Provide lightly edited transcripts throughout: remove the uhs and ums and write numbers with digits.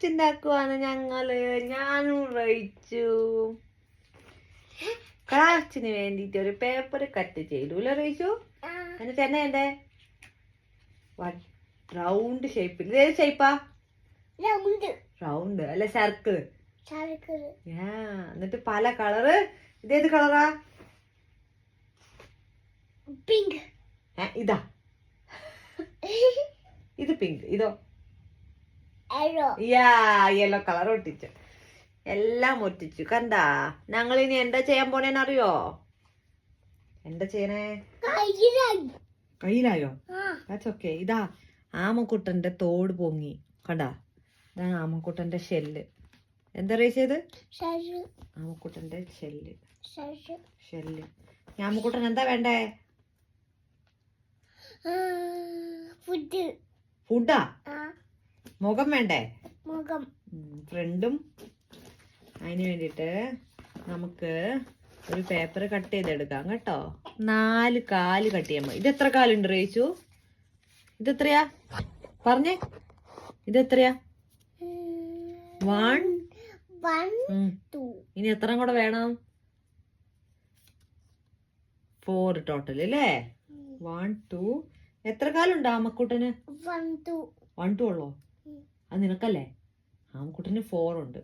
Craft ഉണ്ടാക്കുവാണ് ഞങ്ങള്. ഞാനും റയിച്ചു ക്രാഫ്റ്റിന് വേണ്ടിട്ട് ഒരു പേപ്പർ കട്ട് ചെയ്തു അല്ലേ റയിച്ചു? എന്നിട്ട് തന്നെ എന്റെ റൗണ്ട് ഷേപ്പിൽ. ഏത് ഷേപ്പാ? റൗണ്ട് അല്ല സർക്കിള്. എന്നിട്ട് പല കളറ്. ഇതേത് കളറാ? പിങ്ക്. ഇതാ ഇത് പിങ്ക്. ഇതോ? യെല്ലോ കളർ ഒട്ടിച്ചു. എല്ലാം ഒട്ടിച്ചു. കണ്ടാ? ഞങ്ങൾ ഇനി എന്താ ചെയ്യാൻ പോണേന്ന് അറിയോ? എന്താ ചെയ്യണേ? കയ്യിലായോ? ഓക്കെ. ഇതാ ആമക്കുട്ടന്റെ തോട് പൊങ്ങി. കണ്ടാ? ഇതാണ് ആമക്കുട്ടന്റെ ഷെല്ല്. എന്താ ചെയ്ത്? ആമക്കുട്ടന്റെ ഷെല്ല്. ആമക്കുട്ടൻ എന്താ വേണ്ടേ? ഫുഡാ? മുഖം വേണ്ടേ? ഫ്രണ്ടും. അതിന് വേണ്ടിട്ട് നമുക്ക് ഒരു പേപ്പർ കട്ട് ചെയ്തെടുക്കാം കേട്ടോ. 4 കാല് കട്ട് ചെയ്യാൻ. ഇത് എത്ര കാലുണ്ട് റേച്ചു? ഇതെത്രയാ പറഞ്ഞേ? ഇതെത്രയാ? 1 2. ഇനി എത്ര കൂടെ വേണം? 4 ടോട്ടൽ അല്ലേ? 1 2. എത്ര കാലുണ്ട് ആമക്കുട്ടന്? 1 2 ഉള്ളോ? അത് നിനക്കല്ലേ? ആമക്കുട്ടന് 4 ഉണ്ട്.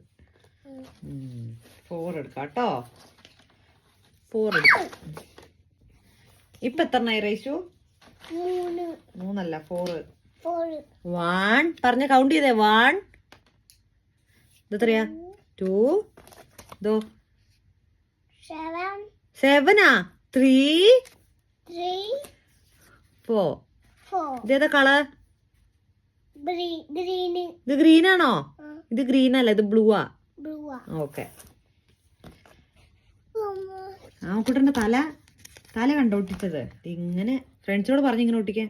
4 എടുക്കാം കേട്ടോ. 4 എടുക്കാം. ഇപ്പൊ എത്രണ്ണായി റേച്ചു? 3 അല്ല 4. 1 പറഞ്ഞ കൗണ്ട് ചെയ്തേ. 1. ഇതെത്രയാ? 2. ഇതോ 7. 3 4. ഇതേതാ കളർ? ഇത് ഗ്രീൻ ആണോ? ഇത് ഗ്രീൻ അല്ല, ഇത് ബ്ലൂ ആ. ഓക്കെ. ആമക്കുട്ടന്റെ തല കണ്ടോ ഒട്ടിച്ചത്? ഇങ്ങനെ ഫ്രണ്ട്സിനോട് പറഞ്ഞു ഇങ്ങനെ ഒട്ടിക്കാൻ.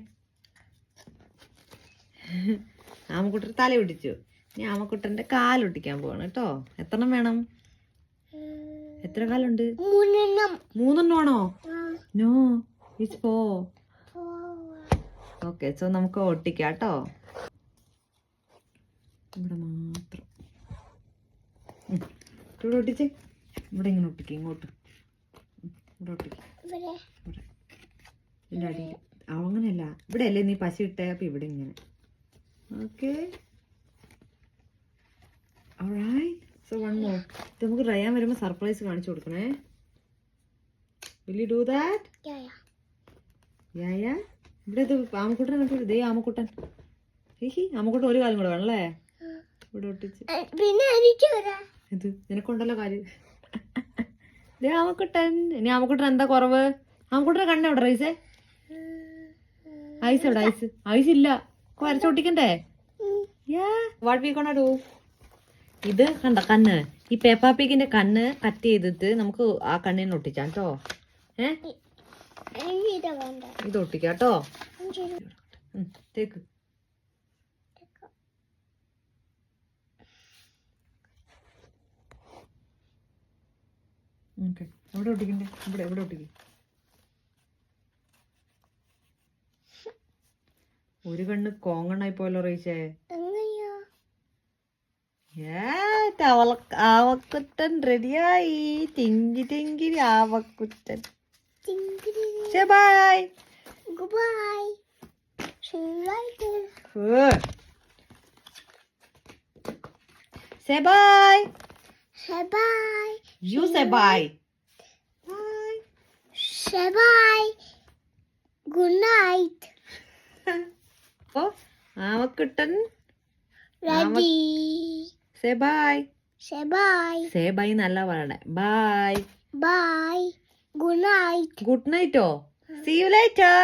ആമക്കുട്ടന്റെ തല ഒട്ടിച്ചു. ഇനി ആമക്കുട്ടന്റെ കാലൊട്ടിക്കാൻ പോവാണ് കേട്ടോ. എത്രണ്ണം വേണം? എത്ര കാലുണ്ട്? 3 ആണോ? No, it's 4. ഓക്കെ. സോ നമുക്ക് ഒട്ടിക്കാം കേട്ടോ. ഇവിടെ മാത്രം ഇവിടെ ഒട്ടിച്ച്. ഇവിടെ ഇങ്ങനെ ഒട്ടിക്കും. ഇങ്ങോട്ട് ഇവിടെ ഒട്ടിക്കും. ഇതിൻ്റെ അടിയിൽ. അങ്ങനെയല്ല, ഇവിടെ അല്ലേ നീ പശ ഇട്ടേ? അപ്പൊ ഇവിടെ ഇങ്ങനെ. Okay. Alright. So one more. നമുക്ക് റയാൻ വരുമ്പോ സർപ്രൈസ് കാണിച്ചു കൊടുക്കണേ. Will you do that? Yeah. ഇവിടെ ആമക്കുട്ടനെ കണ്ടു. ഇതേ ആമക്കുട്ടൻ. ആമക്കുട്ടൻ ഒരു കാലം കൂടെ വേണല്ലേ? ഇവിടെ ഒട്ടിച്ച്. ഇത് നിനക്കുണ്ടല്ലോ കാര്യം. ഇതേ ആമക്കുട്ടൻ. ഇനി ആമക്കുട്ടൻ എന്താ കുറവ്? ആമക്കുട്ടനെ കണ്ണ എവിടെ റൈസേ? ഐസ് എവിടെ? ഐസ് ഇല്ല. വരച്ചോട്ടിക്കണ്ടേ? What we gonna do? ഇത് കണ്ട കണ്ണ്. ഈ പേപ്പാപ്പിക്കിന്റെ കണ്ണ് കട്ട് ചെയ്തിട്ട് നമുക്ക് ആ കണ്ണിന് ഒട്ടിച്ചാം കേട്ടോ. ഇത് ഒട്ടിക്കാം കേട്ടോ. തേക്ക്. എവിടെ ഒട്ടിക്കണ്ടേ? ഇവിടെ ഒട്ടിക്കും. ഒരു കണ്ണ് കോങ്ങണ്ണായി പോയല്ലോ റീച്ചേ. ആവക്കുട്ടൻ റെഡിയായി. ടിങ്കി ആവക്കുട്ടൻ. Bye. Say bye. You say bye. Say bye. Good night. Oh, ആവക്കുട്ടൻ Ready. Say bye. Say bye നല്ല പറയണേ. Bye. Good night. Good night. See you later.